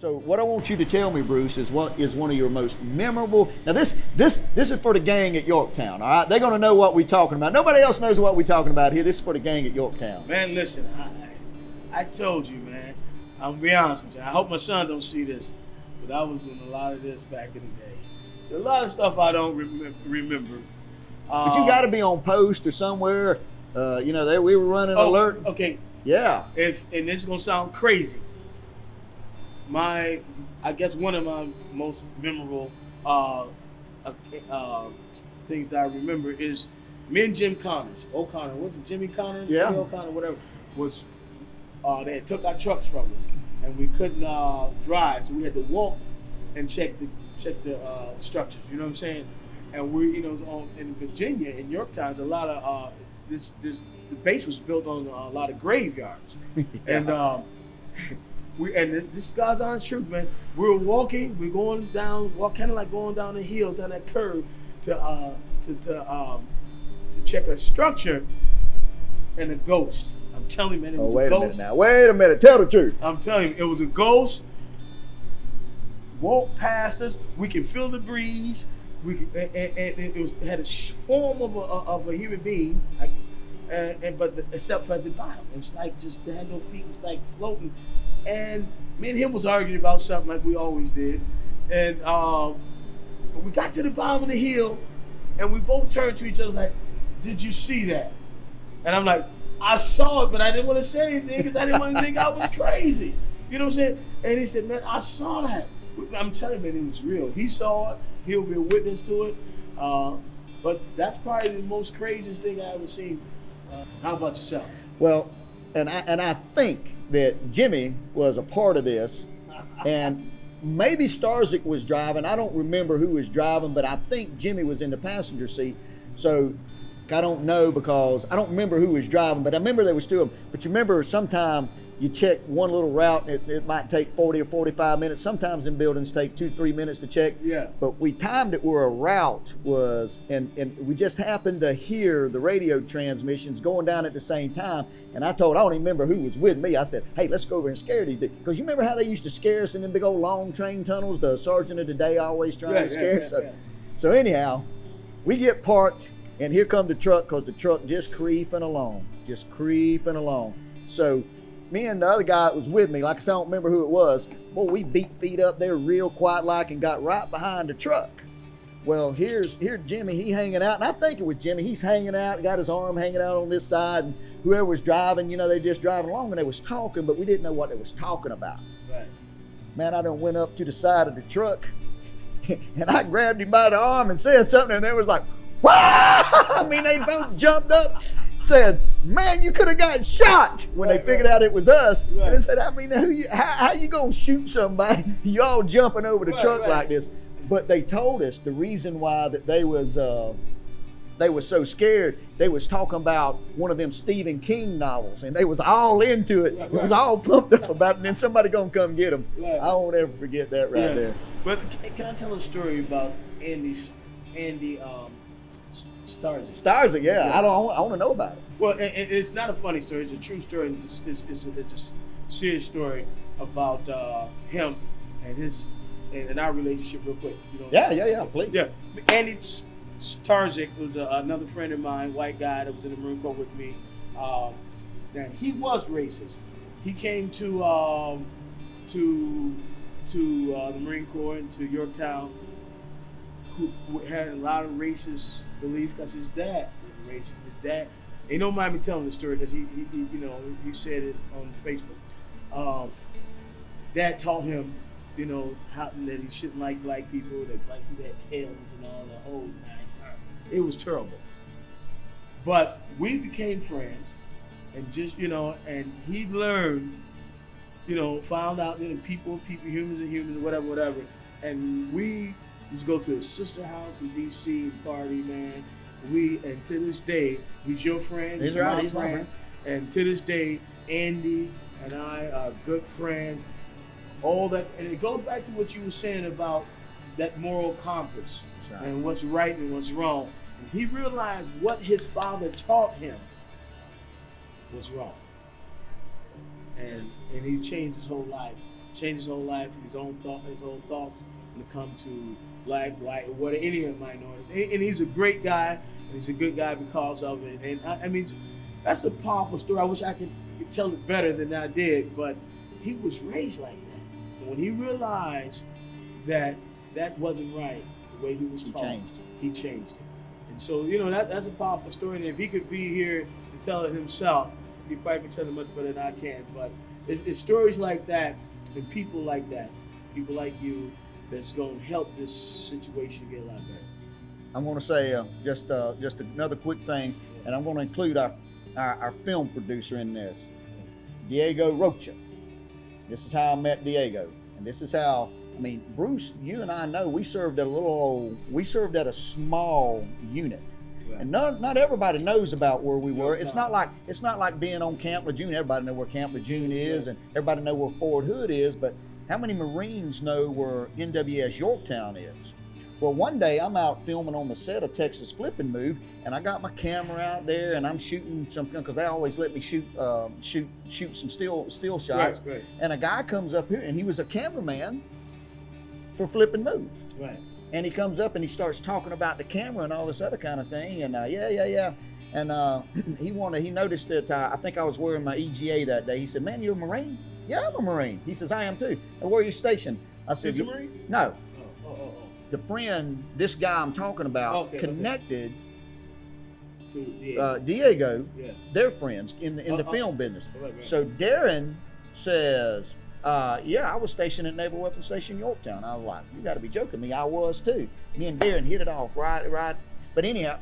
So what I want you to tell me, Bruce, is what is one of your most memorable. Now this is for the gang at Yorktown. All right, they're gonna know what we're talking about. Nobody else knows what we're talking about here. This is for the gang at Yorktown. Man, listen, I told you, man. I'm gonna be honest with you. I hope my son don't see this, but I was doing a lot of this back in the day. So a lot of stuff I don't remember. But you got to be on post or somewhere. We were running alert. Okay. Yeah. And this is gonna sound crazy. I guess one of my most memorable things that I remember is me and Jim O'Connor, what's it, Jimmy Connors? Yeah. Jimmy O'Connor, whatever, was they had took our trucks from us and we couldn't drive, so we had to walk and check the structures. You know what I'm saying? And we, in Virginia, in Yorktown, there's a lot of the base was built on a lot of graveyards, yeah. And this guy's honest truth, man. We're walking, we're going down, kind of like going down the hill, down that curve to check a structure, and a ghost. I'm telling you, man, it was a ghost. Wait a minute, tell the truth. I'm telling you, it was a ghost. Walked past us, we can feel the breeze. It had a form of a human being, except for at the bottom, it was like just they had no feet, it was like floating. And me and him was arguing about something like we always did. And we got to the bottom of the hill, and we both turned to each other like, "Did you see that?" And I'm like, "I saw it, but I didn't want to say anything because I didn't want to think I was crazy." You know what I'm saying? And he said, "Man, I saw that." I'm telling you, man, it was real. He saw it. He'll be a witness to it. But that's probably the most craziest thing I ever seen. How about yourself? Well, and I think that Jimmy was a part of this, and maybe Starzik was driving. I don't remember who was driving, but I think Jimmy was in the passenger seat. So I don't know because I don't remember who was driving, but I remember there was two of them. But you remember sometime you check one little route, and it might take 40 or 45 minutes. Sometimes in buildings take 2-3 minutes to check. Yeah. But we timed it where a route was, and we just happened to hear the radio transmissions going down at the same time. And I don't even remember who was with me. I said, "Hey, let's go over and scare these dudes." Because you remember how they used to scare us in them big old long train tunnels? The sergeant of the day always trying to scare us. So anyhow, we get parked, and here come the truck, because the truck just creeping along. So me and the other guy that was with me, like I said, I don't remember who it was, boy, we beat feet up there real quiet like and got right behind the truck. Well, here's Jimmy, he hanging out, and I think it was Jimmy, he's hanging out, got his arm hanging out on this side, and whoever was driving, they just driving along, and they was talking, but we didn't know what they was talking about. Right. Man, I done went up to the side of the truck, and I grabbed him by the arm and said something, and they was like, "Wah!" I mean, they both jumped up, said, "Man, you could have gotten shot," when they figured out it was us. Right. And they said, "I mean, how you gonna shoot somebody? You all jumping over the truck like this?" But they told us the reason why that they were so scared. They was talking about one of them Stephen King novels, and they was all into it. It was all pumped up about it, and then somebody gonna come get them. Right. I won't ever forget that there. But can I tell a story about Andy Starzik? Yeah. I want to know about it. Well, it's not a funny story. It's a true story. It's a serious story about him and our relationship, real quick. Yeah, please. Yeah, Andy Starzik was another friend of mine, white guy that was in the Marine Corps with me. Now he was racist. He came to the Marine Corps and to Yorktown, who had a lot of racist beliefs because his dad was racist. His dad, he don't mind me telling the story because he said it on Facebook. Dad taught him, how that he shouldn't like black people, that black people had tails and all the whole nine yards. It was terrible. But we became friends, and just and he learned, found out that people, humans are humans, whatever, and we used to go to his sister house in DC and party, man. And to this day, he's your friend. He's my friend. friend. And to this day, Andy and I are good friends. All that, and it goes back to what you were saying about that moral compass. Right. And what's right and what's wrong. And he realized what his father taught him was wrong. And he changed his whole life. changed his whole life, his own thoughts when it comes to black, white, or what any of the minorities. And he's a great guy, and he's a good guy because of it. And I mean, that's a powerful story. I wish I could tell it better than I did, but he was raised like that. And when he realized that that wasn't right, the way he was taught, he changed it. And so, that's a powerful story. And if he could be here to tell it himself, he probably can tell it much better than I can. But it's stories like that and people like that, people like you, that's going to help this situation get a lot better. I'm going to say just another quick thing, and I'm going to include our film producer in this, Diego Rocha. This is how I met Diego, and this is how, Bruce, you and I know we served at a small unit. Right. And not everybody knows about where we were. It's not like being on Camp Lejeune. Everybody know where Camp Lejeune is, and everybody know where Fort Hood is, but how many Marines know where NWS Yorktown is? Well, one day I'm out filming on the set of Texas Flip and Move, and I got my camera out there, and I'm shooting something because they always let me shoot some still shots. Right. And a guy comes up here, and he was a cameraman for Flip and Move. Right. And he comes up and he starts talking about the camera and all this other kind of thing, and yeah. And he noticed that I think I was wearing my EGA that day. He said, "Man, you're a Marine?" "Yeah, I'm a Marine." He says, "I am too." "And where are you stationed?" I said, "You Marine?" "No." The friend, this guy I'm talking about, connected to Diego. Yeah. They're friends in the film business. Right. So Darren says, "Yeah, I was stationed at Naval Weapons Station Yorktown." I was like, "You got to be joking me." I was too. Me and Darren hit it off right. But anyhow,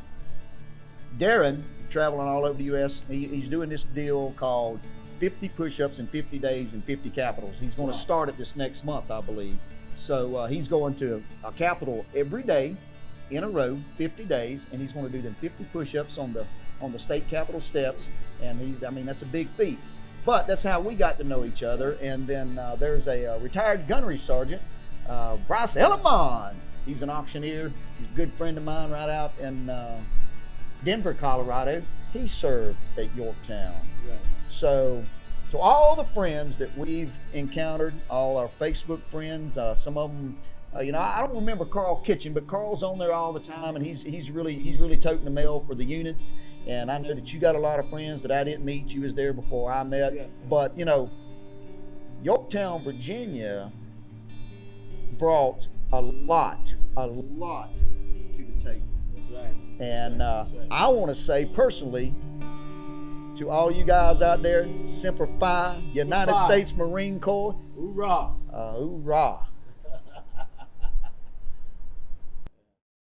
Darren traveling all over the U.S. He's doing this deal called 50 push-ups in 50 days in 50 capitals. He's going to start it this next month, I believe. So he's going to a capital every day in a row, 50 days, and he's going to do them 50 push-ups on the state capitol steps. And that's a big feat. But that's how we got to know each other. And then there's a retired gunnery sergeant, Bryce Ellimond. He's an auctioneer. He's a good friend of mine right out in Denver, Colorado. He served at Yorktown. Right. So to all the friends that we've encountered, all our Facebook friends, some of them, I don't remember Carl Kitchen, but Carl's on there all the time, and he's really toting the mail for the unit. And I know that you got a lot of friends that I didn't meet. You was there before I met. Yeah. But Yorktown, Virginia brought a lot to the table. That's right. And I want to say personally, to all you guys out there, Semper Fi, United States Marine Corps. Hoorah. Hoorah.